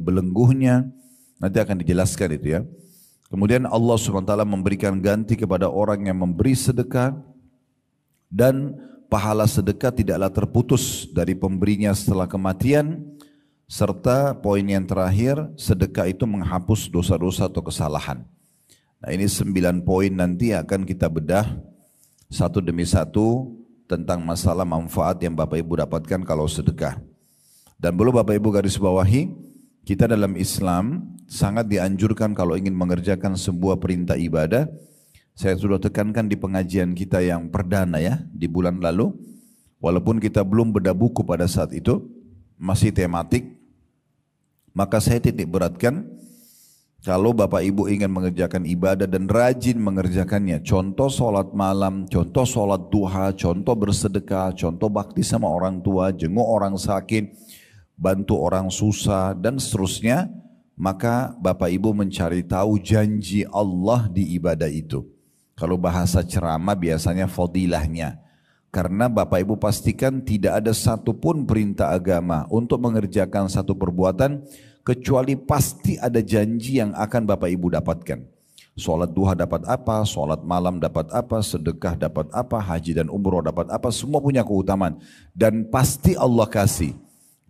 belenggunya. Nanti akan dijelaskan itu ya. Kemudian Allah SWT memberikan ganti kepada orang yang memberi sedekah, dan pahala sedekah tidaklah terputus dari pemberinya setelah kematian, serta poin yang terakhir, sedekah itu menghapus dosa-dosa atau kesalahan. Nah ini 9 poin nanti akan kita bedah satu demi satu tentang masalah manfaat yang Bapak Ibu dapatkan kalau sedekah. Dan perlu Bapak Ibu garis bawahi, kita dalam Islam sangat dianjurkan kalau ingin mengerjakan sebuah perintah ibadah. Saya sudah tekankan di pengajian kita yang perdana ya, di bulan lalu. Walaupun kita belum bedah buku pada saat itu, masih tematik. Maka saya titik beratkan, kalau Bapak Ibu ingin mengerjakan ibadah dan rajin mengerjakannya, contoh sholat malam, contoh sholat duha, contoh bersedekah, contoh bakti sama orang tua, jenguk orang sakit, bantu orang susah, dan seterusnya, maka Bapak Ibu mencari tahu janji Allah di ibadah itu. Kalau bahasa ceramah biasanya fadilahnya. Karena Bapak Ibu pastikan tidak ada satupun perintah agama untuk mengerjakan satu perbuatan kecuali pasti ada janji yang akan Bapak Ibu dapatkan. Sholat duha dapat apa, sholat malam dapat apa, sedekah dapat apa, haji dan umroh dapat apa, semua punya keutamaan. Dan pasti Allah kasih.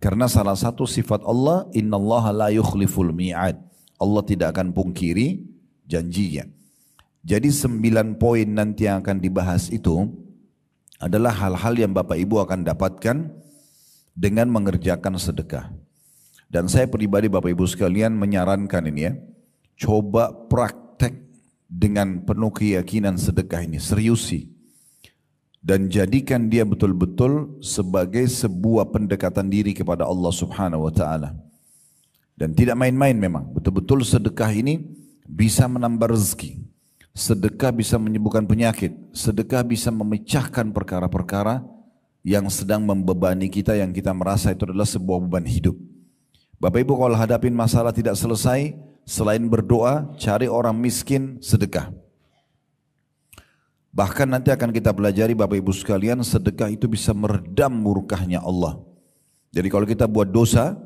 Karena salah satu sifat Allah, innallaha la yukhliful mi'ad. Allah tidak akan pungkiri janjinya. Jadi 9 poin nanti yang akan dibahas itu adalah hal-hal yang Bapak Ibu akan dapatkan dengan mengerjakan sedekah. Dan saya pribadi Bapak Ibu sekalian menyarankan ini ya, coba praktek dengan penuh keyakinan sedekah ini, seriusi. Dan jadikan dia betul-betul sebagai sebuah pendekatan diri kepada Allah Subhanahu wa Ta'ala. Dan tidak main-main memang, betul-betul sedekah ini bisa menambah rezeki. Sedekah bisa menyembuhkan penyakit, sedekah bisa memecahkan perkara-perkara yang sedang membebani kita, yang kita merasa itu adalah sebuah beban hidup. Bapak Ibu kalau hadapin masalah tidak selesai, selain berdoa, cari orang miskin, sedekah. Bahkan nanti akan kita pelajari Bapak Ibu sekalian, sedekah itu bisa meredam murkahnya Allah. Jadi kalau kita buat dosa,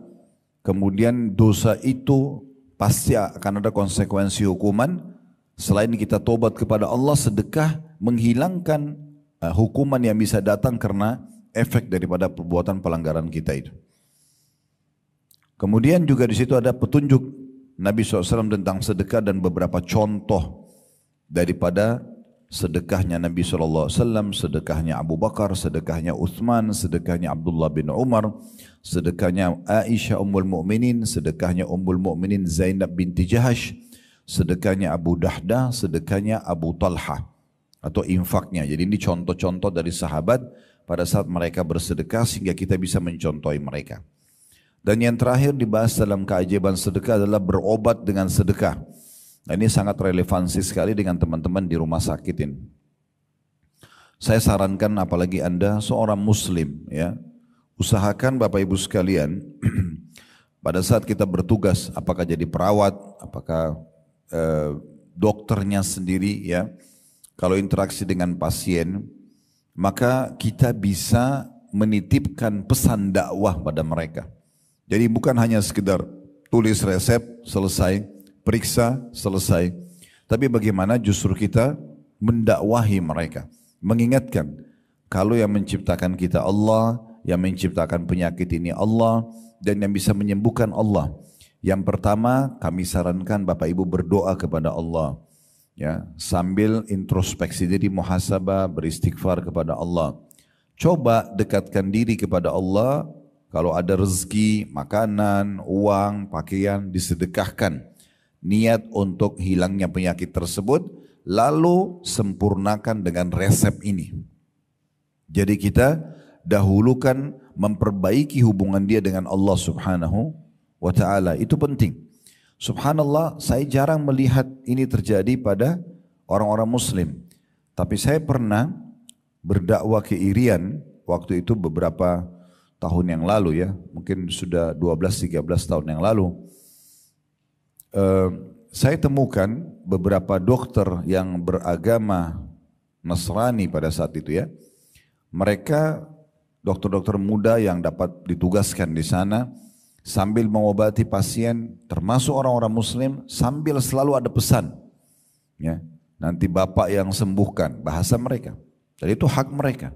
kemudian dosa itu pasti akan ada konsekuensi hukuman. Selain kita tobat kepada Allah, sedekah menghilangkan hukuman yang bisa datang karena efek daripada perbuatan pelanggaran kita itu. Kemudian juga di situ ada petunjuk Nabi SAW tentang sedekah dan beberapa contoh daripada sedekahnya Nabi SAW, sedekahnya Abu Bakar, sedekahnya Uthman, sedekahnya Abdullah bin Umar, sedekahnya Aisyah Ummul Mu'minin, sedekahnya Ummul Mu'minin Zainab binti Jahash, sedekahnya Abu Dahdah, sedekahnya Abu Talha atau infaknya. Jadi ini contoh-contoh dari sahabat pada saat mereka bersedekah sehingga kita bisa mencontohi mereka. Dan yang terakhir dibahas dalam keajaiban sedekah adalah berobat dengan sedekah. Nah, ini sangat relevansi sekali dengan teman-teman di rumah sakit ini. Saya sarankan apalagi Anda seorang muslim ya, usahakan Bapak Ibu sekalian pada saat kita bertugas, apakah jadi perawat, apakah dokternya sendiri ya, kalau interaksi dengan pasien, maka kita bisa menitipkan pesan dakwah pada mereka. Jadi bukan hanya sekedar tulis resep, selesai, periksa, selesai. Tapi bagaimana justru kita mendakwahi mereka. Mengingatkan, kalau yang menciptakan kita Allah, yang menciptakan penyakit ini Allah, dan yang bisa menyembuhkan Allah. Yang pertama kami sarankan Bapak Ibu berdoa kepada Allah. Ya, sambil introspeksi diri, muhasabah, beristighfar kepada Allah. Coba dekatkan diri kepada Allah. Kalau ada rezeki, makanan, uang, pakaian, disedekahkan. Niat untuk hilangnya penyakit tersebut, lalu sempurnakan dengan resep ini. Jadi kita dahulukan memperbaiki hubungan dia dengan Allah Subhanahu wa Ta'ala. Itu penting. Subhanallah, saya jarang melihat ini terjadi pada orang-orang muslim. Tapi saya pernah berdakwah ke Irian, waktu itu beberapa tahun yang lalu ya, mungkin sudah 12-13 tahun yang lalu. Saya temukan beberapa dokter yang beragama Nasrani pada saat itu ya. Mereka dokter-dokter muda yang dapat ditugaskan di sana, sambil mengobati pasien, termasuk orang-orang muslim, sambil selalu ada pesan. Ya, nanti bapak yang sembuhkan, bahasa mereka. Dan itu hak mereka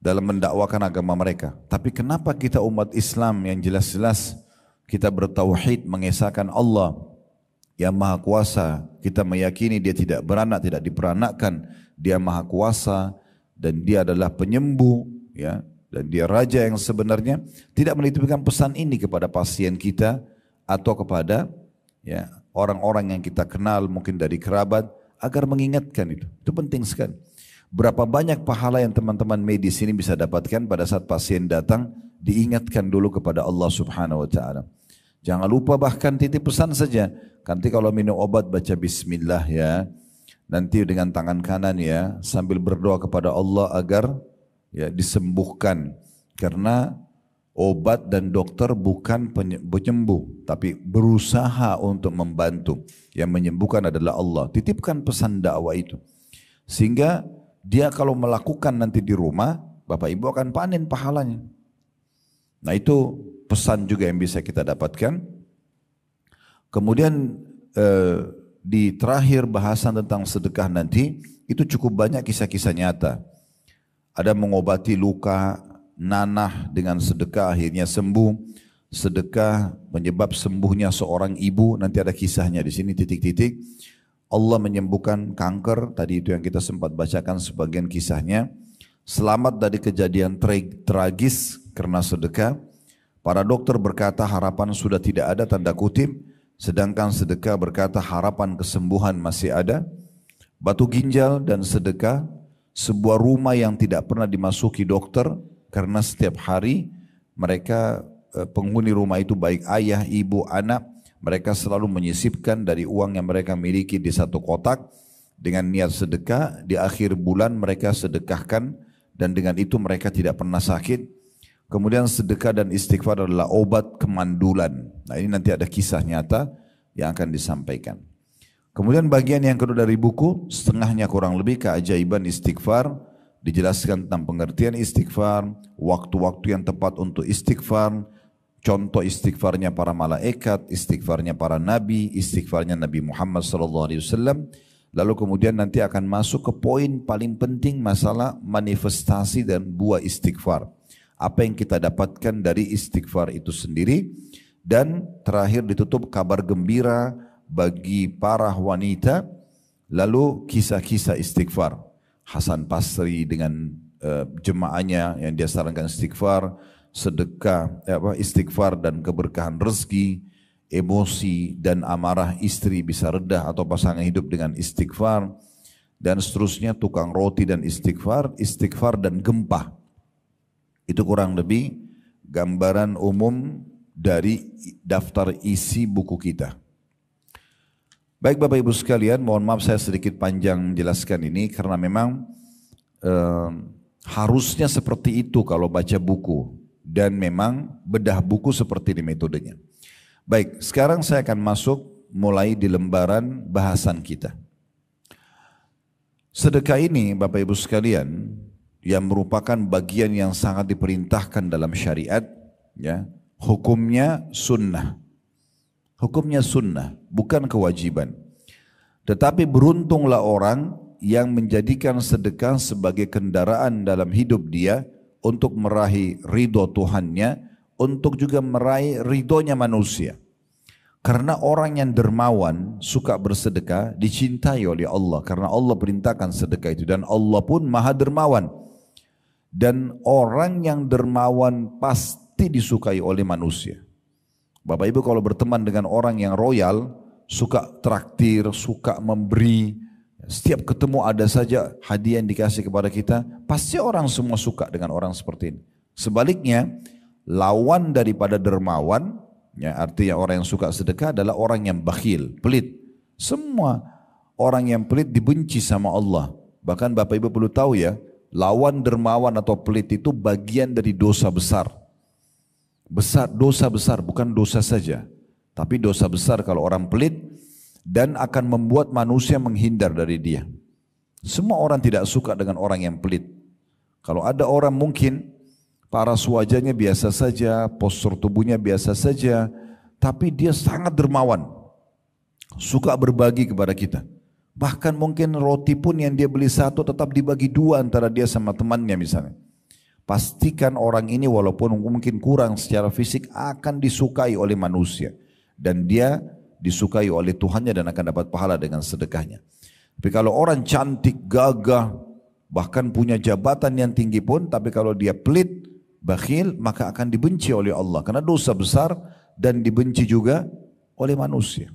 dalam mendakwakan agama mereka. Tapi kenapa kita umat Islam yang jelas-jelas kita bertauhid, mengesahkan Allah yang Maha Kuasa, kita meyakini Dia tidak beranak, tidak diperanakkan, Dia Maha Kuasa dan Dia adalah penyembuh, ya, dan Dia Raja yang sebenarnya, tidak menitipkan pesan ini kepada pasien kita atau kepada, ya, orang-orang yang kita kenal, mungkin dari kerabat, agar mengingatkan itu. Itu penting sekali. Berapa banyak pahala yang teman-teman medis ini bisa dapatkan pada saat pasien datang, diingatkan dulu kepada Allah Subhanahu wa Ta'ala. Jangan lupa bahkan titip pesan saja. Nanti kalau minum obat baca bismillah ya. Nanti dengan tangan kanan ya, sambil berdoa kepada Allah agar ya disembuhkan. Karena obat dan dokter bukan penyembuh, tapi berusaha untuk membantu. Yang menyembuhkan adalah Allah. Titipkan pesan dakwah itu. Sehingga dia kalau melakukan nanti di rumah, Bapak Ibu akan panen pahalanya. Nah itu pesan juga yang bisa kita dapatkan. Kemudian di terakhir bahasan tentang sedekah nanti, itu cukup banyak kisah-kisah nyata. Ada mengobati luka nanah dengan sedekah akhirnya sembuh. Sedekah menyebab sembuhnya seorang ibu, nanti ada kisahnya di sini titik-titik. Allah menyembuhkan kanker, tadi itu yang kita sempat bacakan sebagian kisahnya. Selamat dari kejadian tragis karena sedekah. Para dokter berkata harapan sudah tidak ada, tanda kutip. Sedangkan sedekah berkata harapan kesembuhan masih ada. Batu ginjal dan sedekah, sebuah rumah yang tidak pernah dimasuki dokter. Karena setiap hari mereka, penghuni rumah itu baik ayah, ibu, anak, mereka selalu menyisipkan dari uang yang mereka miliki di satu kotak dengan niat sedekah. Di akhir bulan mereka sedekahkan dan dengan itu mereka tidak pernah sakit. Kemudian sedekah dan istighfar adalah obat kemandulan. Nah ini nanti ada kisah nyata yang akan disampaikan. Kemudian bagian yang kedua dari buku, setengahnya kurang lebih keajaiban istighfar. Dijelaskan tentang pengertian istighfar, waktu-waktu yang tepat untuk istighfar, contoh istighfarnya para malaikat, istighfarnya para nabi, istighfarnya Nabi Muhammad SAW. Lalu kemudian nanti akan masuk ke poin paling penting masalah manifestasi dan buah istighfar. Apa yang kita dapatkan dari istighfar itu sendiri. Dan terakhir ditutup kabar gembira bagi para wanita. Lalu kisah-kisah istighfar. Hasan Basri dengan jemaahnya yang dia sarankan istighfar. Sedekah, istighfar dan keberkahan rezeki, emosi dan amarah istri bisa redah atau pasangan hidup dengan istighfar, dan seterusnya tukang roti dan istighfar, istighfar dan gempa. Itu kurang lebih gambaran umum dari daftar isi buku kita. Baik Bapak Ibu sekalian, mohon maaf saya sedikit panjang menjelaskan ini karena memang harusnya seperti itu kalau baca buku. Dan memang bedah buku seperti ini metodenya. Baik, sekarang saya akan masuk mulai di lembaran bahasan kita. Sedekah ini Bapak Ibu sekalian, yang merupakan bagian yang sangat diperintahkan dalam syariat, ya, hukumnya sunnah. Hukumnya sunnah, bukan kewajiban. Tetapi beruntunglah orang yang menjadikan sedekah sebagai kendaraan dalam hidup dia, untuk meraih ridho Tuhannya, untuk juga meraih ridhonya manusia. Karena orang yang dermawan suka bersedekah dicintai oleh Allah. Karena Allah perintahkan sedekah itu dan Allah pun maha dermawan. Dan orang yang dermawan pasti disukai oleh manusia. Bapak Ibu kalau berteman dengan orang yang royal, suka traktir, suka memberi, setiap ketemu ada saja hadiah yang dikasih kepada kita, pasti orang semua suka dengan orang seperti ini. Sebaliknya, lawan daripada dermawan, ya, artinya orang yang suka sedekah adalah orang yang bakhil, pelit. Semua orang yang pelit dibenci sama Allah. Bahkan Bapak Ibu perlu tahu ya, lawan dermawan atau pelit itu bagian dari dosa besar. Dosa besar, bukan dosa saja. Tapi dosa besar kalau orang pelit, dan akan membuat manusia menghindar dari dia. Semua orang tidak suka dengan orang yang pelit. Kalau ada orang mungkin paras wajahnya biasa saja, postur tubuhnya biasa saja, tapi dia sangat dermawan, suka berbagi kepada kita. Bahkan mungkin roti pun yang dia beli satu tetap dibagi dua antara dia sama temannya misalnya. Pastikan orang ini walaupun mungkin kurang secara fisik akan disukai oleh manusia. Dan dia disukai oleh Tuhannya dan akan dapat pahala dengan sedekahnya. Tapi kalau orang cantik, gagah, bahkan punya jabatan yang tinggi pun, tapi kalau dia pelit, bakhil, maka akan dibenci oleh Allah. Karena dosa besar dan dibenci juga oleh manusia.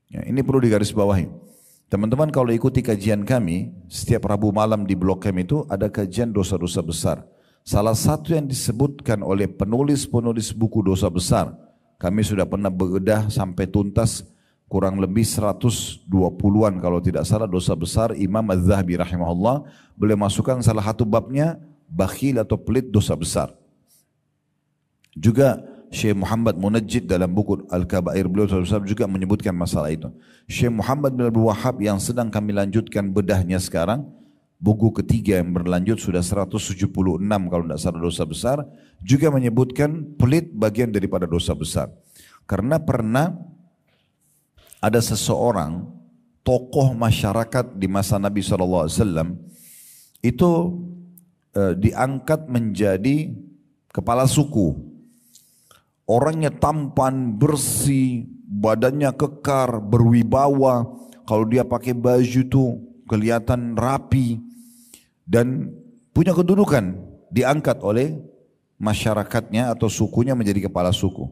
Ya, ini perlu digarisbawahi. Teman-teman kalau ikuti kajian kami, setiap Rabu malam di blog kami itu ada kajian dosa-dosa besar. Salah satu yang disebutkan oleh penulis-penulis buku dosa besar, kami sudah pernah bedah sampai tuntas kurang lebih 120-an kalau tidak salah dosa besar. Imam Az-Zahabi rahimahullah boleh masukkan salah satu babnya bakhil atau pelit dosa besar. Juga Syekh Muhammad Munajjid dalam buku Al-Kabair beliau juga menyebutkan masalah itu. Syekh Muhammad bin Abdul Wahhab yang sedang kami lanjutkan bedahnya sekarang, buku ketiga yang berlanjut sudah 176 kalau tidak salah dosa besar, juga menyebutkan pelit bagian daripada dosa besar. Karena pernah ada seseorang tokoh masyarakat di masa Nabi SAW itu diangkat menjadi kepala suku. Orangnya tampan, bersih, badannya kekar, berwibawa. Kalau dia pakai baju tuh kelihatan rapi dan punya kedudukan, diangkat oleh masyarakatnya atau sukunya menjadi kepala suku.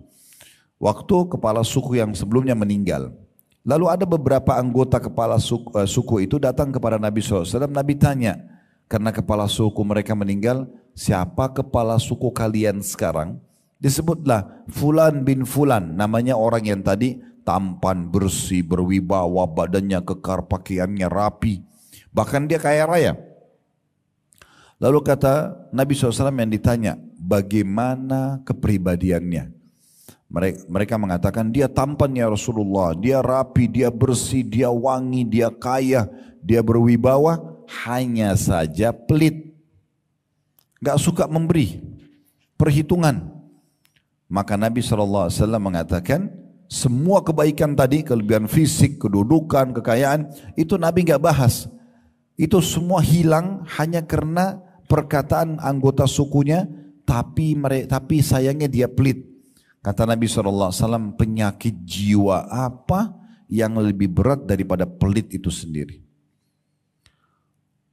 Waktu kepala suku yang sebelumnya meninggal, lalu ada beberapa anggota kepala suku itu datang kepada Nabi SAW. Nabi tanya, karena kepala suku mereka meninggal, siapa kepala suku kalian sekarang? Disebutlah Fulan bin Fulan, namanya orang yang tadi tampan, bersih, berwibawa, badannya kekar, pakaiannya rapi, bahkan dia kaya raya. Lalu kata Nabi SAW yang ditanya, bagaimana kepribadiannya? Mereka mengatakan, dia tampan ya Rasulullah, dia rapi, dia bersih, dia wangi, dia kaya, dia berwibawa, hanya saja pelit, gak suka memberi, perhitungan. Maka Nabi SAW mengatakan, semua kebaikan tadi, kelebihan fisik, kedudukan, kekayaan, itu Nabi gak bahas. Itu semua hilang hanya karena perkataan anggota sukunya, tapi sayangnya dia pelit. Kata Nabi SAW, penyakit jiwa apa yang lebih berat daripada pelit itu sendiri?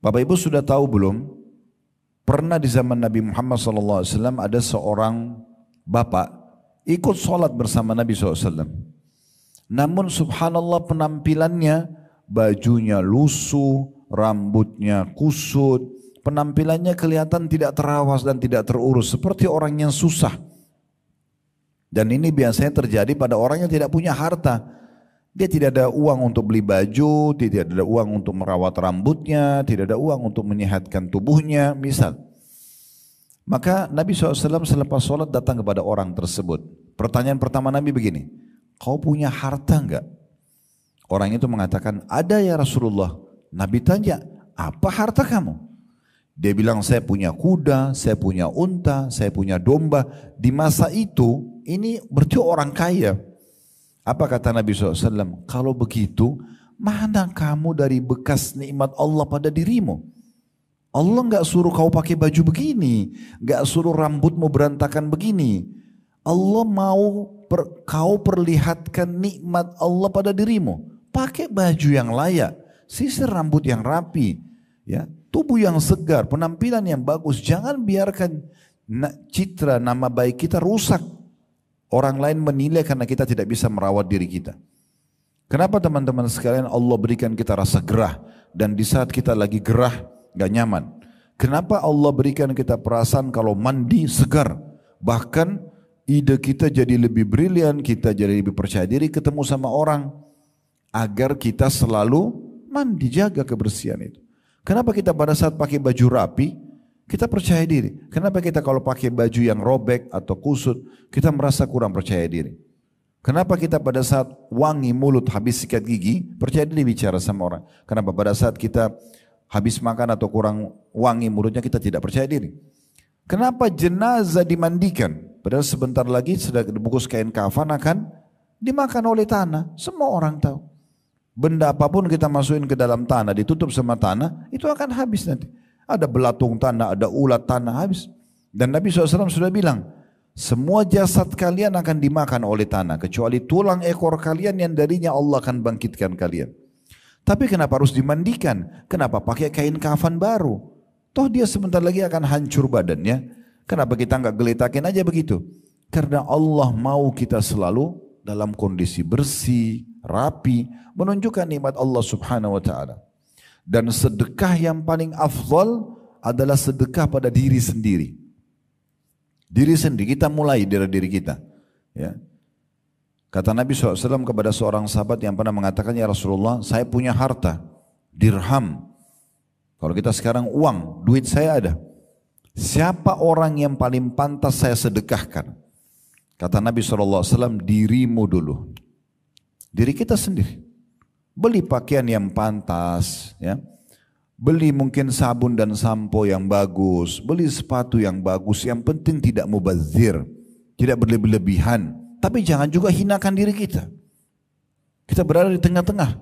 Bapak Ibu sudah tahu belum? Pernah di zaman Nabi Muhammad SAW ada seorang bapak ikut sholat bersama Nabi SAW. Namun subhanallah penampilannya, bajunya lusuh, rambutnya kusut, penampilannya kelihatan tidak terawas dan tidak terurus, seperti orang yang susah. Dan ini biasanya terjadi pada orang yang tidak punya harta. Dia tidak ada uang untuk beli baju, tidak ada uang untuk merawat rambutnya, tidak ada uang untuk menyehatkan tubuhnya, misal. Maka Nabi SAW selepas sholat datang kepada orang tersebut. Pertanyaan pertama Nabi begini, kau punya harta enggak? Orang itu mengatakan, ada ya Rasulullah. Nabi tanya, apa harta kamu? Dia bilang, saya punya kuda, saya punya unta, saya punya domba. Di masa itu, ini berarti orang kaya. Apa kata Nabi SAW? Kalau begitu, mana kamu dari bekas nikmat Allah pada dirimu? Allah enggak suruh kau pakai baju begini, enggak suruh rambutmu berantakan begini. Allah mau kau perlihatkan nikmat Allah pada dirimu. Pakai baju yang layak, sisir rambut yang rapi, ya, tubuh yang segar, penampilan yang bagus. Jangan biarkan citra nama baik kita rusak. Orang lain menilai karena kita tidak bisa merawat diri kita. Kenapa teman-teman sekalian Allah berikan kita rasa gerah, dan di saat kita lagi gerah gak nyaman? Kenapa Allah berikan kita perasaan kalau mandi segar? Bahkan ide kita jadi lebih brilian, kita jadi lebih percaya diri ketemu sama orang, agar kita selalu mandi, jaga kebersihan itu. Kenapa kita pada saat pakai baju rapi kita percaya diri? Kenapa kita kalau pakai baju yang robek atau kusut kita merasa kurang percaya diri? Kenapa kita pada saat wangi mulut, habis sikat gigi, percaya diri bicara sama orang? Kenapa pada saat kita habis makan atau kurang wangi mulutnya kita tidak percaya diri? Kenapa jenazah dimandikan? Padahal sebentar lagi sudah dibungkus kain kafan akan dimakan oleh tanah. Semua orang tahu. Benda apapun kita masukin ke dalam tanah, ditutup sama tanah, itu akan habis nanti. Ada belatung tanah, ada ulat tanah, habis. Dan Nabi SAW sudah bilang, semua jasad kalian akan dimakan oleh tanah, kecuali tulang ekor kalian yang darinya Allah akan bangkitkan kalian. Tapi kenapa harus dimandikan? Kenapa pakai kain kafan baru? Toh dia sebentar lagi akan hancur badannya. Kenapa kita enggak geletakin aja begitu? Karena Allah mau kita selalu dalam kondisi bersih, rapi, menunjukkan nikmat Allah Subhanahu wa taala. Dan sedekah yang paling afdal adalah sedekah pada diri sendiri. Diri sendiri, kita mulai dari diri kita. Ya. Kata Nabi SAW kepada seorang sahabat yang pernah mengatakan, ya Rasulullah, saya punya harta, dirham. Kalau kita sekarang uang, duit saya ada. Siapa orang yang paling pantas saya sedekahkan? Kata Nabi SAW, dirimu dulu. Diri kita sendiri. Beli pakaian yang pantas, ya. Beli mungkin sabun dan sampo yang bagus, beli sepatu yang bagus, yang penting tidak mubazir, tidak berlebihan, tapi jangan juga hinakan diri kita. Kita berada di tengah-tengah,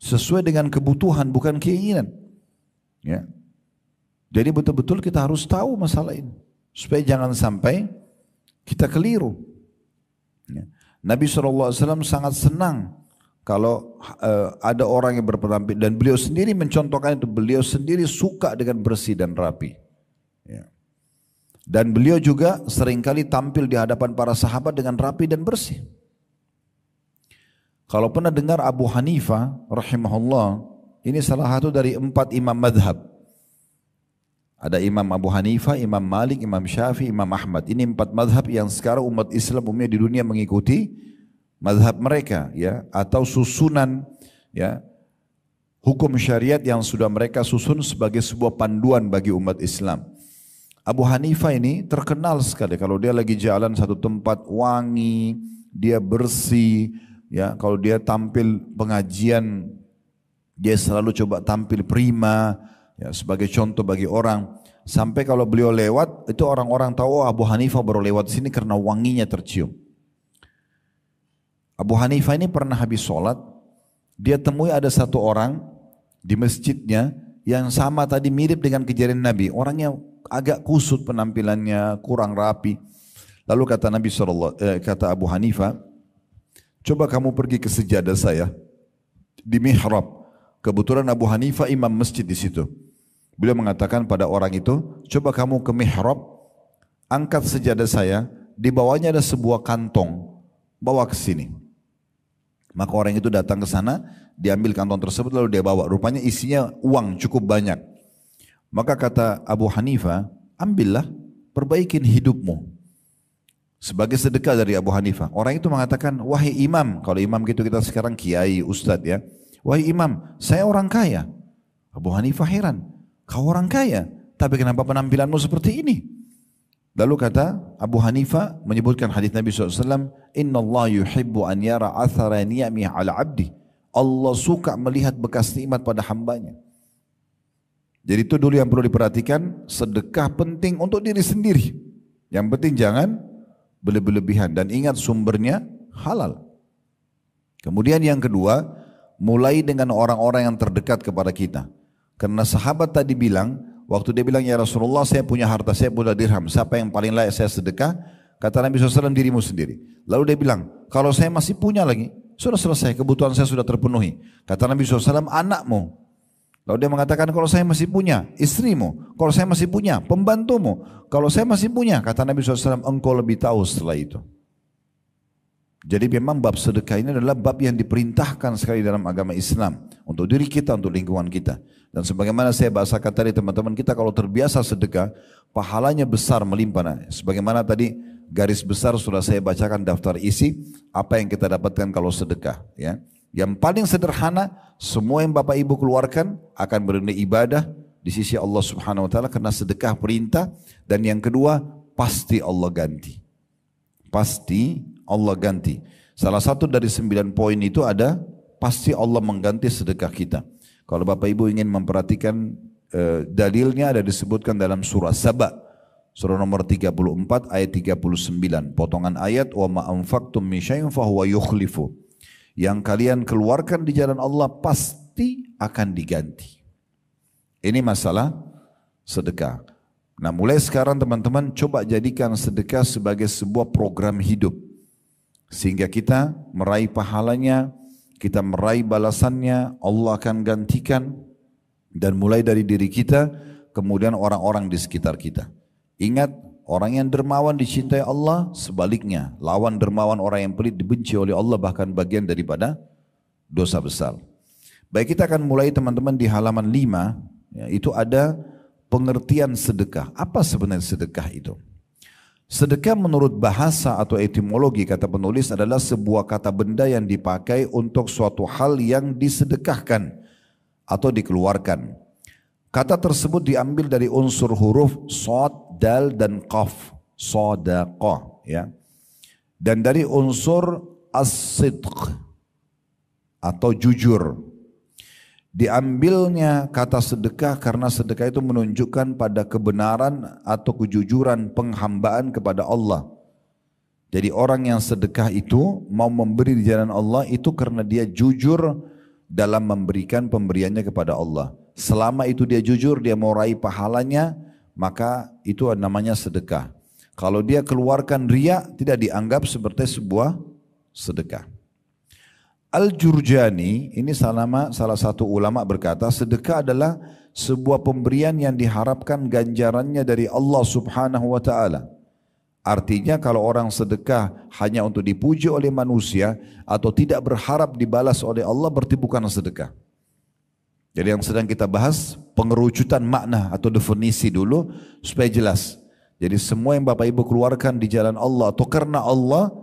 sesuai dengan kebutuhan bukan keinginan. Ya. Jadi betul-betul kita harus tahu masalah ini, supaya jangan sampai kita keliru. Ya. Nabi SAW sangat senang kalau ada orang yang berpenampilan, dan beliau sendiri mencontohkan itu, beliau sendiri suka dengan bersih dan rapi. Ya. Dan beliau juga seringkali tampil di hadapan para sahabat dengan rapi dan bersih. Kalau pernah dengar Abu Hanifah rahimahullah, ini salah satu dari 4 imam madhab. Ada Imam Abu Hanifah, Imam Malik, Imam Syafi'i, Imam Ahmad. Ini 4 madhab yang sekarang umat Islam umumnya di dunia mengikuti mazhab mereka, ya, atau susunan, ya, hukum syariat yang sudah mereka susun sebagai sebuah panduan bagi umat Islam. Abu Hanifah ini terkenal sekali kalau dia lagi jalan satu tempat wangi, dia bersih, ya, kalau dia tampil pengajian dia selalu coba tampil prima, ya, sebagai contoh bagi orang. Sampai kalau beliau lewat itu orang-orang tahu, oh, Abu Hanifah baru lewat sini karena wanginya tercium. Abu Hanifah ini pernah habis sholat, dia temui ada satu orang di masjidnya yang sama tadi mirip dengan kejadian Nabi. Orangnya agak kusut penampilannya, kurang rapi. Lalu kata kata Abu Hanifah, coba kamu pergi ke sejadah saya di mihrab. Kebetulan Abu Hanifah imam masjid di situ. Beliau mengatakan pada orang itu, coba kamu ke mihrab, angkat sejadah saya, di bawahnya ada sebuah kantong, bawa ke sini. Maka orang itu datang ke sana, diambil kantong tersebut lalu dia bawa. Rupanya isinya uang cukup banyak. Maka kata Abu Hanifah, ambillah, perbaikin hidupmu. Sebagai sedekah dari Abu Hanifah. Orang itu mengatakan, wahai imam, kalau imam gitu kita sekarang kiai, ustadz, ya. Wahai imam, saya orang kaya. Abu Hanifah heran, kau orang kaya, tapi kenapa penampilanmu seperti ini? Lalu kata Abu Hanifah menyebutkan hadis Nabi SAW, Inna Allah yuhibbu an yara athara ni'amih ala abdi. Allah suka melihat bekas nikmat pada hambanya. Jadi itu dulu yang perlu diperhatikan, sedekah penting untuk diri sendiri. Yang penting jangan berlebihan dan ingat sumbernya halal. Kemudian yang kedua, mulai dengan orang-orang yang terdekat kepada kita. Karena sahabat tadi bilang, waktu dia bilang, ya Rasulullah saya punya harta, saya punya dirham, siapa yang paling layak saya sedekah? Kata Nabi SAW, dirimu sendiri. Lalu dia bilang, kalau saya masih punya lagi, sudah selesai, kebutuhan saya sudah terpenuhi. Kata Nabi SAW, anakmu. Lalu dia mengatakan, kalau saya masih punya, istrimu. Kalau saya masih punya, pembantumu. Kalau saya masih punya, kata Nabi SAW, engkau lebih tahu setelah itu. Jadi memang bab sedekah ini adalah bab yang diperintahkan sekali dalam agama Islam. Untuk diri kita, untuk lingkungan kita. Dan sebagaimana saya bahasakan tadi teman-teman, kita kalau terbiasa sedekah, pahalanya besar melimpah. Nah, sebagaimana tadi garis besar sudah saya bacakan daftar isi, apa yang kita dapatkan kalau sedekah. Ya. Yang paling sederhana, semua yang Bapak Ibu keluarkan akan bernilai ibadah di sisi Allah Subhanahu Wa Taala karena sedekah perintah. Dan yang kedua, pasti Allah ganti. Pasti Allah ganti. Salah satu dari 9 poin itu ada, pasti Allah mengganti sedekah kita. Kalau Bapak Ibu ingin memperhatikan dalilnya ada disebutkan dalam surah Saba. Surah nomor 34 ayat 39. Potongan ayat wa ma anfaqtum min syai'in fahuwa yukhlifu. Yang kalian keluarkan di jalan Allah pasti akan diganti. Ini masalah sedekah. Nah, mulai sekarang teman-teman coba jadikan sedekah sebagai sebuah program hidup. Sehingga kita meraih pahalanya, kita meraih balasannya, Allah akan gantikan. Dan mulai dari diri kita, kemudian orang-orang di sekitar kita. Ingat, orang yang dermawan dicintai Allah, sebaliknya lawan dermawan orang yang pelit dibenci oleh Allah, bahkan bagian daripada dosa besar. Baik, kita akan mulai teman-teman di halaman 5, ya, itu ada pengertian sedekah. Apa sebenarnya sedekah itu? Sedekah menurut bahasa atau etimologi kata penulis adalah sebuah kata benda yang dipakai untuk suatu hal yang disedekahkan atau dikeluarkan. Kata tersebut diambil dari unsur huruf shad, dal dan qaf, sadaqah, ya. Dan dari unsur as-sidq atau jujur. Diambilnya kata sedekah karena sedekah itu menunjukkan pada kebenaran atau kejujuran penghambaan kepada Allah. Jadi orang yang sedekah itu mau memberi di jalan Allah itu karena dia jujur dalam memberikan pemberiannya kepada Allah. Selama itu dia jujur, dia mau raih pahalanya, maka itu namanya sedekah. Kalau dia keluarkan riya, tidak dianggap seperti sebuah sedekah. Al-Jurjani, ini salah satu ulama berkata, sedekah adalah sebuah pemberian yang diharapkan ganjarannya dari Allah subhanahu wa ta'ala. Artinya kalau orang sedekah hanya untuk dipuji oleh manusia atau tidak berharap dibalas oleh Allah, berarti bukan sedekah. Jadi yang sedang kita bahas pengerucutan makna atau definisi dulu supaya jelas. Jadi semua yang Bapak Ibu keluarkan di jalan Allah atau karena Allah,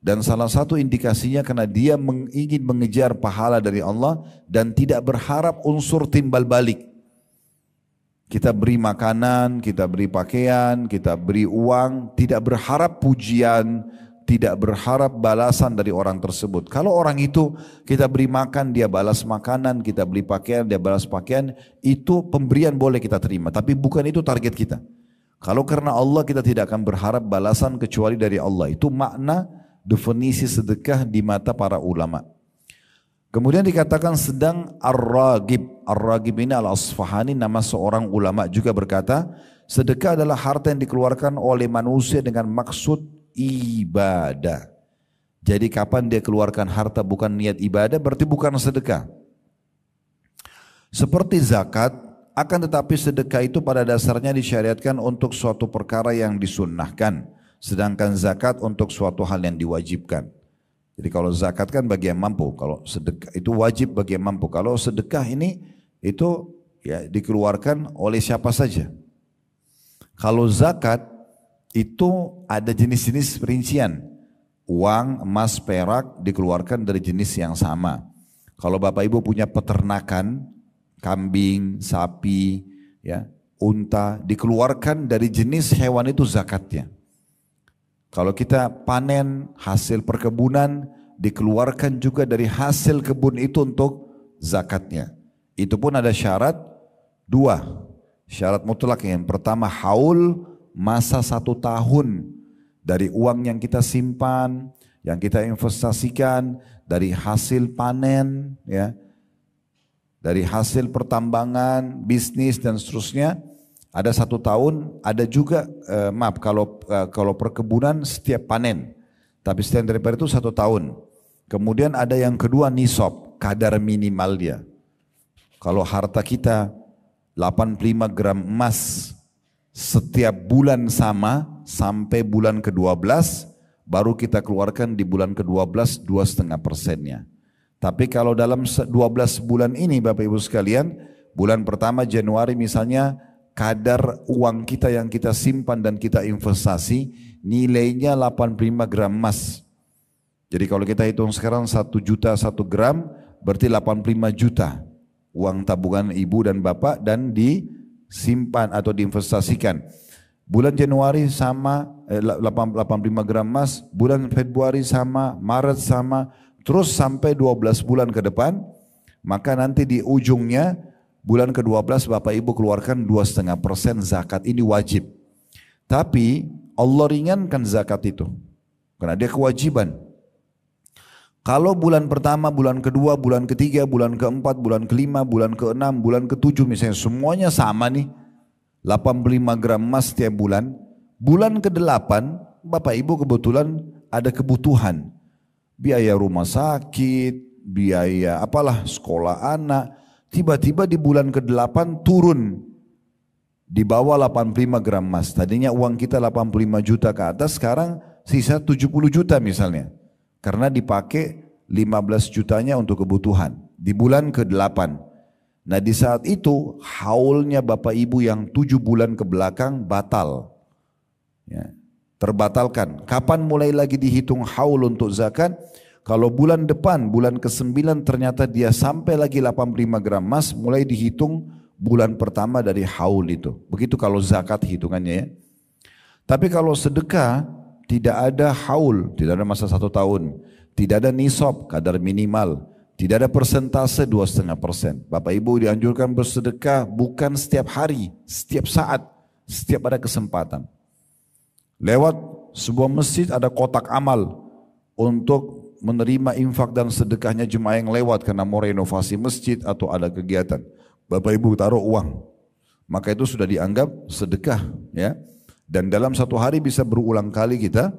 dan salah satu indikasinya karena dia ingin mengejar pahala dari Allah dan tidak berharap unsur timbal balik. Kita beri makanan, kita beri pakaian, kita beri uang, tidak berharap pujian, tidak berharap balasan dari orang tersebut. Kalau orang itu kita beri makan, dia balas makanan, kita beli pakaian, dia balas pakaian, itu pemberian boleh kita terima, tapi bukan itu target kita. Kalau karena Allah kita tidak akan berharap balasan kecuali dari Allah. Itu makna definisi sedekah di mata para ulama. Kemudian dikatakan sedang Ar-Raghib. Ar-Raghib ini Al-Asfahani, nama seorang ulama juga berkata, sedekah adalah harta yang dikeluarkan oleh manusia dengan maksud ibadah. Jadi kapan dia keluarkan harta bukan niat ibadah, berarti bukan sedekah. Seperti zakat, akan tetapi sedekah itu pada dasarnya disyariatkan untuk suatu perkara yang disunnahkan, sedangkan zakat untuk suatu hal yang diwajibkan. Jadi kalau zakat kan bagi yang mampu, kalau sedekah itu wajib bagi yang mampu. Kalau sedekah ini itu ya dikeluarkan oleh siapa saja. Kalau zakat itu ada jenis-jenis perincian. Uang, emas, perak dikeluarkan dari jenis yang sama. Kalau Bapak Ibu punya peternakan, kambing, sapi, ya, unta, dikeluarkan dari jenis hewan itu zakatnya. Kalau kita panen hasil perkebunan, dikeluarkan juga dari hasil kebun itu untuk zakatnya. Itu pun ada syarat dua. Syarat mutlak yang pertama haul, masa 1 tahun dari uang yang kita simpan, yang kita investasikan, dari hasil panen, ya, dari hasil pertambangan, bisnis dan seterusnya. Ada 1 tahun, ada juga kalau perkebunan setiap panen, tapi setiap daripada itu 1 tahun. Kemudian ada yang kedua nisab, kadar minimal dia. Kalau harta kita 85 gram emas setiap bulan sama sampai bulan ke-12, baru kita keluarkan di bulan ke-12 2,5%-nya. Tapi kalau dalam 12 bulan ini Bapak Ibu sekalian, bulan pertama Januari misalnya, kadar uang kita yang kita simpan dan kita investasi nilainya 85 gram emas. Jadi kalau kita hitung sekarang 1 juta 1 gram berarti 85 juta uang tabungan ibu dan bapak dan disimpan atau diinvestasikan. Bulan Januari sama 85 gram emas, bulan Februari sama, Maret sama, terus sampai 12 bulan ke depan, maka nanti di ujungnya bulan ke-12 Bapak Ibu keluarkan 2,5% zakat, ini wajib. Tapi Allah ringankan zakat itu. Karena dia kewajiban. Kalau bulan pertama, bulan kedua, bulan ketiga, bulan keempat, bulan kelima, bulan keenam, bulan ketujuh misalnya semuanya sama nih. 85 gram emas setiap bulan. Bulan ke-8 Bapak Ibu kebetulan ada kebutuhan. Biaya rumah sakit, biaya apalah sekolah anak. Tiba-tiba di bulan ke-8 turun. Di bawah 85 gram emas. Tadinya uang kita 85 juta ke atas, sekarang sisa 70 juta misalnya. Karena dipakai 15 jutanya untuk kebutuhan. Di bulan ke-8. Nah di saat itu haulnya Bapak Ibu yang 7 bulan ke belakang batal. Ya, terbatalkan. Kapan mulai lagi dihitung haul untuk zakat? Kalau bulan depan, bulan ke-9 ternyata dia sampai lagi 85 gram emas, mulai dihitung bulan pertama dari haul itu. Begitu kalau zakat hitungannya ya. Tapi kalau sedekah tidak ada haul, tidak ada masa 1 tahun, tidak ada nisab kadar minimal, tidak ada persentase 2,5%. Bapak Ibu dianjurkan bersedekah bukan setiap hari, setiap saat, setiap ada kesempatan. Lewat sebuah masjid ada kotak amal untuk menerima infak dan sedekahnya jemaah yang lewat karena mau renovasi masjid atau ada kegiatan. Bapak Ibu taruh uang, maka itu sudah dianggap sedekah ya. Dan dalam 1 hari bisa berulang kali kita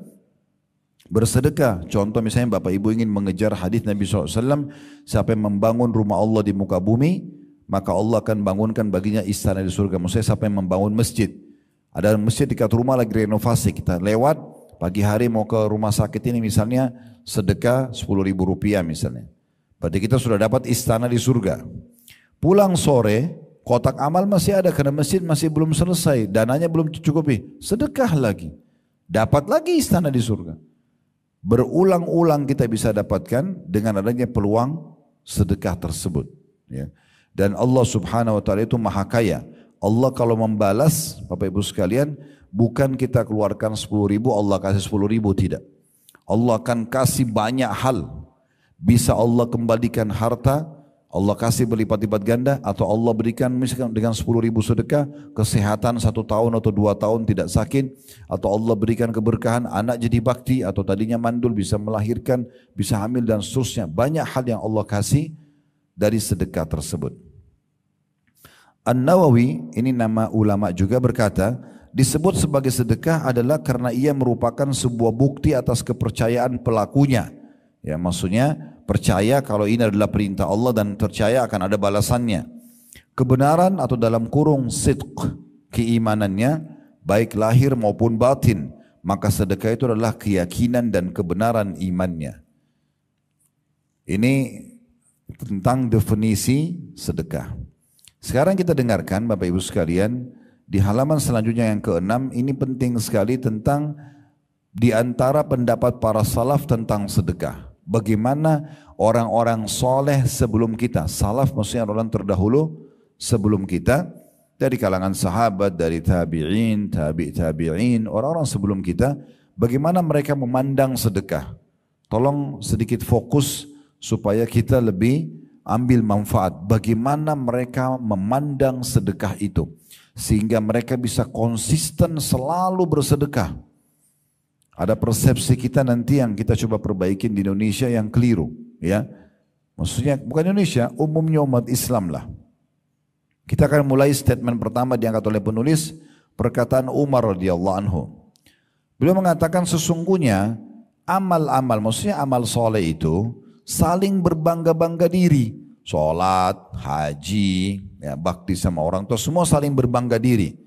bersedekah. Contoh misalnya Bapak Ibu ingin mengejar hadis Nabi SAW, siapa yang membangun rumah Allah di muka bumi, maka Allah akan bangunkan baginya istana di surga. Maksudnya siapa yang membangun masjid. Ada masjid dekat rumah lagi renovasi, kita lewat pagi hari mau ke rumah sakit ini misalnya sedekah 10.000 rupiah misalnya. Berarti kita sudah dapat istana di surga. Pulang sore kotak amal masih ada karena masjid masih belum selesai, dananya belum tercukupi, sedekah lagi, dapat lagi istana di surga. Berulang-ulang kita bisa dapatkan dengan adanya peluang sedekah tersebut ya. Dan Allah Subhanahu wa taala itu maha kaya. Allah kalau membalas Bapak Ibu sekalian, bukan kita keluarkan 10.000 Allah kasih 10.000, tidak. Allah akan kasih banyak hal. Bisa Allah kembalikan harta, Allah kasih berlipat-lipat ganda, atau Allah berikan misalkan dengan 10.000 sedekah, kesehatan 1 tahun atau 2 tahun tidak sakit, atau Allah berikan keberkahan, anak jadi bakti, atau tadinya mandul bisa melahirkan, bisa hamil dan seterusnya. Banyak hal yang Allah kasih dari sedekah tersebut. An-Nawawi, ini nama ulama juga, berkata, disebut sebagai sedekah adalah karena ia merupakan sebuah bukti atas kepercayaan pelakunya. Ya, maksudnya percaya kalau ini adalah perintah Allah dan percaya akan ada balasannya. Kebenaran atau dalam kurung sidq, keimanannya baik lahir maupun batin, maka sedekah itu adalah keyakinan dan kebenaran imannya. Ini tentang definisi sedekah. Sekarang kita dengarkan Bapak Ibu sekalian di halaman selanjutnya yang ke-6, ini penting sekali tentang di antara pendapat para salaf tentang sedekah. Bagaimana orang-orang soleh sebelum kita, salaf maksudnya orang terdahulu sebelum kita, dari kalangan sahabat, dari tabi'in, tabi'in, orang-orang sebelum kita, bagaimana mereka memandang sedekah. Tolong sedikit fokus supaya kita lebih ambil manfaat. Bagaimana mereka memandang sedekah itu, sehingga mereka bisa konsisten selalu bersedekah. Ada persepsi kita nanti yang kita coba perbaikin di Indonesia yang keliru, ya. Maksudnya bukan Indonesia, umumnya umat Islam lah. Kita akan mulai statement pertama diangkat oleh penulis, perkataan Umar radhiyallahu anhu. Beliau mengatakan sesungguhnya amal-amal, maksudnya amal soleh itu saling berbangga-bangga diri. Sholat, haji, ya, bakti sama orang tua, semua saling berbangga diri.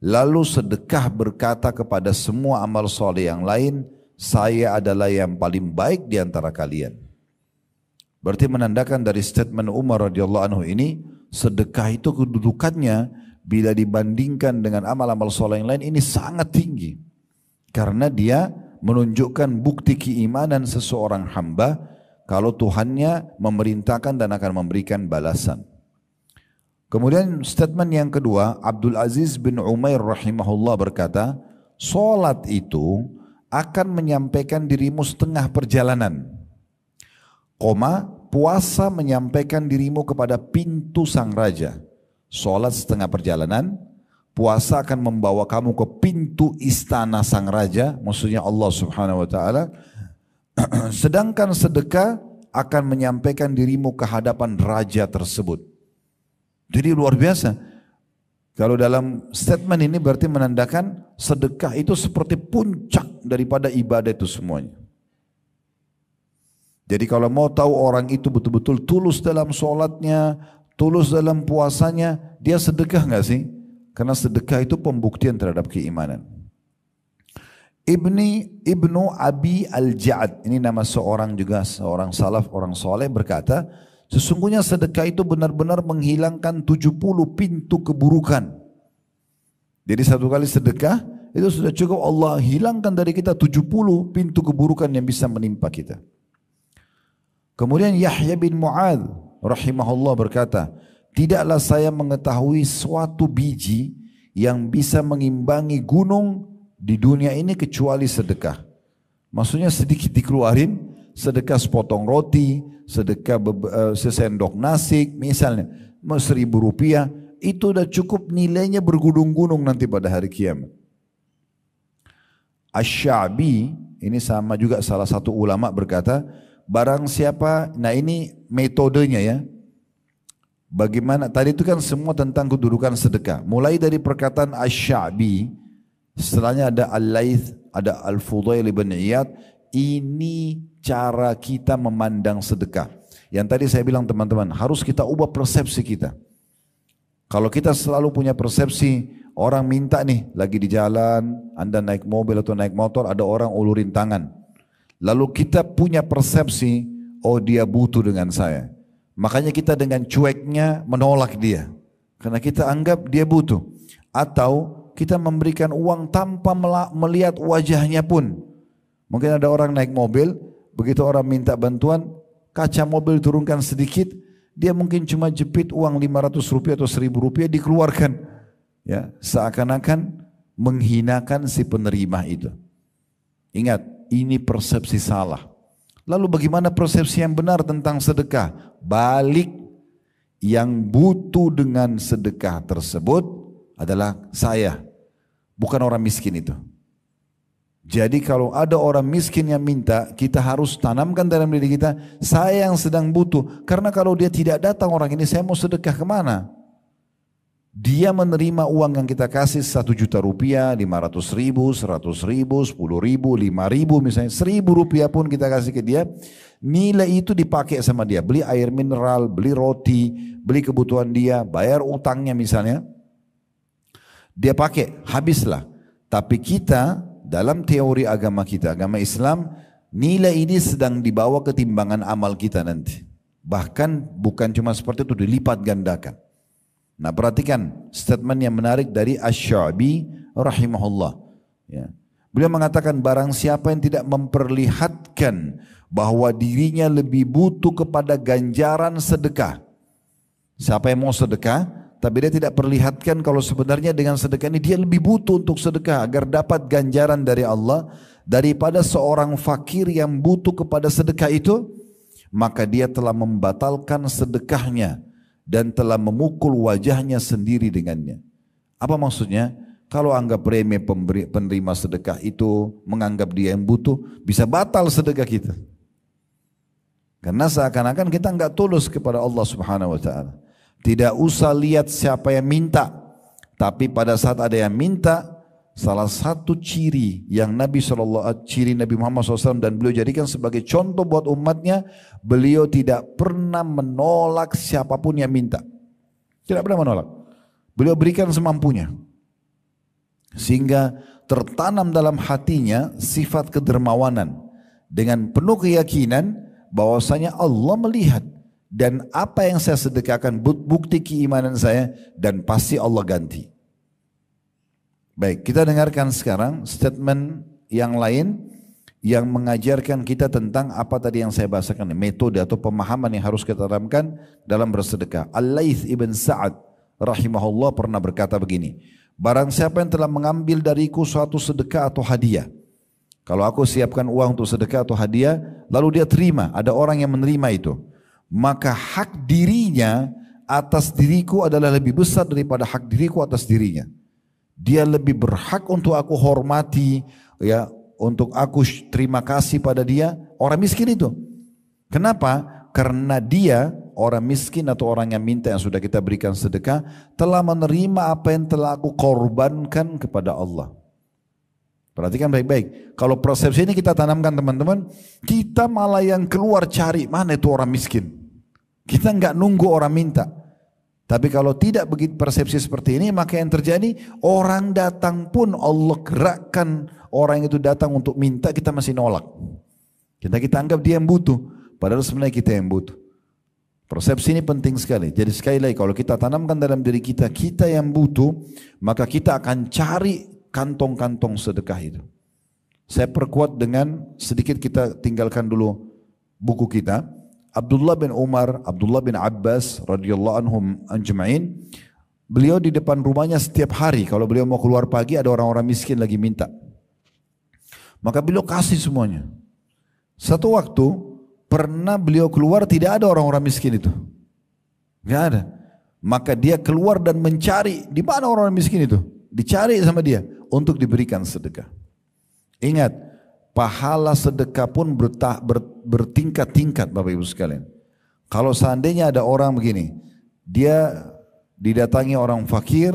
Lalu sedekah berkata kepada semua amal soleh yang lain, saya adalah yang paling baik di antara kalian. Berarti menandakan dari statement Umar radhiyallahu anhu ini, sedekah itu kedudukannya bila dibandingkan dengan amal-amal soleh yang lain ini sangat tinggi. Karena dia menunjukkan bukti keimanan seseorang hamba kalau Tuhannya memerintahkan dan akan memberikan balasan. Kemudian statement yang kedua, Abdul Aziz bin Umair rahimahullah berkata, solat itu akan menyampaikan dirimu setengah perjalanan. Puasa menyampaikan dirimu kepada pintu sang raja. Solat setengah perjalanan, puasa akan membawa kamu ke pintu istana sang raja, maksudnya Allah Subhanahu wa taala. Sedangkan sedekah akan menyampaikan dirimu ke hadapan raja tersebut. Jadi luar biasa. Kalau dalam statement ini berarti menandakan sedekah itu seperti puncak daripada ibadah itu semuanya. Jadi kalau mau tahu orang itu betul-betul tulus dalam sholatnya, tulus dalam puasanya, dia sedekah nggak sih? Karena sedekah itu pembuktian terhadap keimanan. Ibnu Abi Al-Ja'ad, ini nama seorang seorang salaf, orang soleh berkata, sesungguhnya sedekah itu benar-benar menghilangkan 70 pintu keburukan. Jadi satu kali sedekah itu sudah cukup Allah hilangkan dari kita 70 pintu keburukan yang bisa menimpa kita. Kemudian Yahya bin Mu'adz rahimahullah berkata, tidaklah saya mengetahui suatu biji yang bisa mengimbangi gunung di dunia ini kecuali sedekah. Maksudnya sedikit dikeluarin, sedekah sepotong roti, sedekah sesendok nasi misalnya, 1.000 rupiah, itu udah cukup nilainya bergunung-gunung nanti pada hari kiamat. Asy-Sya'bi, ini sama juga salah satu ulama berkata, barang siapa, nah ini metodenya ya, bagaimana, tadi itu kan semua tentang kedudukan sedekah. Mulai dari perkataan Asy-Sya'bi, setelahnya ada Al-Laits, ada Al-Fudail bin Iyad. Ini cara kita memandang sedekah. Yang tadi saya bilang teman-teman, harus kita ubah persepsi kita. Kalau kita selalu punya persepsi, orang minta nih, lagi di jalan, Anda naik mobil atau naik motor, ada orang ulurin tangan. Lalu kita punya persepsi, oh dia butuh dengan saya. Makanya kita dengan cueknya menolak dia. Karena kita anggap dia butuh. Atau kita memberikan uang tanpa melihat wajahnya pun. Mungkin ada orang naik mobil, begitu orang minta bantuan, kaca mobil turunkan sedikit, dia mungkin cuma jepit uang 500 rupiah atau 1.000 rupiah dikeluarkan. Ya, seakan-akan menghinakan si penerima itu. Ingat, ini persepsi salah. Lalu bagaimana persepsi yang benar tentang sedekah? Balik, yang butuh dengan sedekah tersebut adalah saya, bukan orang miskin itu. Jadi kalau ada orang miskin yang minta, kita harus tanamkan dalam diri kita, saya yang sedang butuh. Karena kalau dia tidak datang orang ini, saya mau sedekah kemana? Dia menerima uang yang kita kasih 1 juta rupiah, 500 ribu, 100 ribu, 10 ribu, 5 ribu misalnya, 1.000 rupiah pun kita kasih ke dia. Nilai itu dipakai sama dia, beli air mineral, beli roti, beli kebutuhan dia, bayar utangnya misalnya. Dia pakai, habislah. Tapi kita dalam teori agama kita, agama Islam, nilai ini sedang dibawa ke timbangan amal kita nanti. Bahkan bukan cuma seperti itu, dilipat gandakan. Nah perhatikan statement yang menarik dari Asy-Sya'bi rahimahullah. Ya. Beliau mengatakan barang siapa yang tidak memperlihatkan bahwa dirinya lebih butuh kepada ganjaran sedekah. Siapa yang mau sedekah, tapi dia tidak perlihatkan kalau sebenarnya dengan sedekah ini dia lebih butuh untuk sedekah agar dapat ganjaran dari Allah daripada seorang fakir yang butuh kepada sedekah itu, maka dia telah membatalkan sedekahnya dan telah memukul wajahnya sendiri dengannya. Apa maksudnya? Kalau anggap remeh penerima sedekah itu, menganggap dia yang butuh, bisa batal sedekah kita. Karena seakan-akan kita enggak tulus kepada Allah Subhanahu wa taala. Tidak usah lihat siapa yang minta, tapi pada saat ada yang minta, salah satu ciri yang ciri Nabi Muhammad SAW dan beliau jadikan sebagai contoh buat umatnya, beliau tidak pernah menolak siapapun yang minta. Tidak pernah menolak. Beliau berikan semampunya. Sehingga tertanam dalam hatinya sifat kedermawanan dengan penuh keyakinan bahwasanya Allah melihat. Dan apa yang saya sedekahkan bukti keimanan saya dan pasti Allah ganti. Baik, kita dengarkan sekarang statement yang lain yang mengajarkan kita tentang apa tadi yang saya bahasakan, metode atau pemahaman yang harus kita tanamkan dalam bersedekah. Al-Laits ibn Sa'ad rahimahullah pernah berkata begini, barang siapa yang telah mengambil dariku suatu sedekah atau hadiah. Kalau aku siapkan uang untuk sedekah atau hadiah, lalu dia terima, ada orang yang menerima itu, maka hak dirinya atas diriku adalah lebih besar daripada hak diriku atas dirinya. dia lebih berhak untuk aku hormati, ya, untuk aku terima kasih pada dia, orang miskin itu. Kenapa? Karena dia, orang miskin atau orang yang minta yang sudah kita berikan sedekah, telah menerima apa yang telah aku korbankan kepada Allah. Perhatikan baik-baik. Kalau persepsi ini kita tanamkan teman-teman, kita malah yang keluar cari mana itu orang miskin. Kita nggak nunggu orang minta. Tapi kalau tidak begitu persepsi seperti ini, maka yang terjadi orang datang pun Allah gerakkan orang itu datang untuk minta, kita masih nolak. Kita anggap dia yang butuh, padahal sebenarnya kita yang butuh. Persepsi ini penting sekali. Jadi sekali lagi kalau kita tanamkan dalam diri kita, kita yang butuh, maka kita akan cari kantong-kantong sedekah itu. Saya perkuat dengan sedikit, kita tinggalkan dulu buku kita. Abdullah bin Umar, Abdullah bin Abbas radhiyallahu anhum ajma'in, beliau di depan rumahnya setiap hari kalau beliau mau keluar pagi ada orang-orang miskin lagi minta. Maka beliau kasih semuanya. Satu waktu pernah beliau keluar tidak ada orang-orang miskin itu. Tidak ada. Maka dia keluar dan mencari di mana orang-orang miskin itu. Dicari sama dia untuk diberikan sedekah. Ingat, pahala sedekah pun bertingkat-tingkat Bapak Ibu sekalian. Kalau seandainya ada orang begini, dia didatangi orang fakir,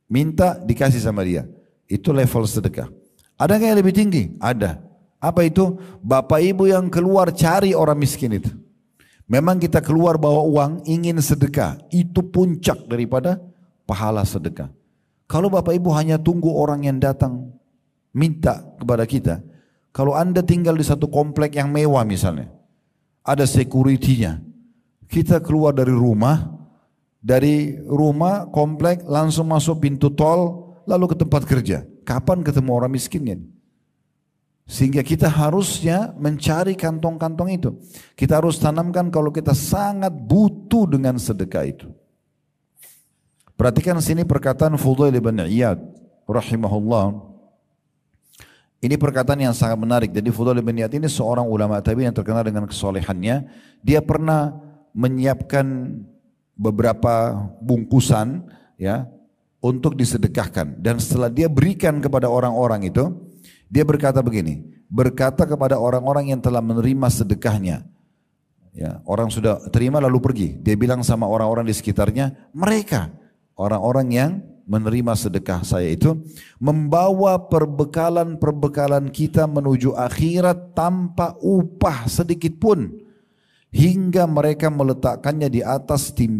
minta dikasih sama dia. Itu level sedekah. Ada nggak yang lebih tinggi? Ada. Apa itu? Bapak Ibu yang keluar cari orang miskin itu. Memang kita keluar bawa uang, ingin sedekah. Itu puncak daripada pahala sedekah. Kalau Bapak Ibu hanya tunggu orang yang datang minta kepada kita, kalau Anda tinggal di satu komplek yang mewah misalnya, ada security-nya, kita keluar dari rumah komplek langsung masuk pintu tol, lalu ke tempat kerja. Kapan ketemu orang miskinnya? Sehingga kita harusnya mencari kantong-kantong itu. Kita harus tanamkan kalau kita sangat butuh dengan sedekah itu. Perhatikan sini perkataan Fudail bin Iyad rahimahullah. Ini perkataan yang sangat menarik. Jadi Fudail bin Iyad ini seorang ulama tabi'in yang terkenal dengan kesolehannya. Dia pernah menyiapkan beberapa bungkusan ya untuk disedekahkan, dan setelah dia berikan kepada orang-orang itu, dia berkata begini, berkata kepada orang-orang yang telah menerima sedekahnya. Ya, orang sudah terima lalu pergi. Dia bilang sama orang-orang di sekitarnya, mereka orang-orang yang menerima sedekah saya itu membawa perbekalan-perbekalan kita menuju akhirat tanpa upah sedikit pun, hingga mereka meletakkannya di atas timbangan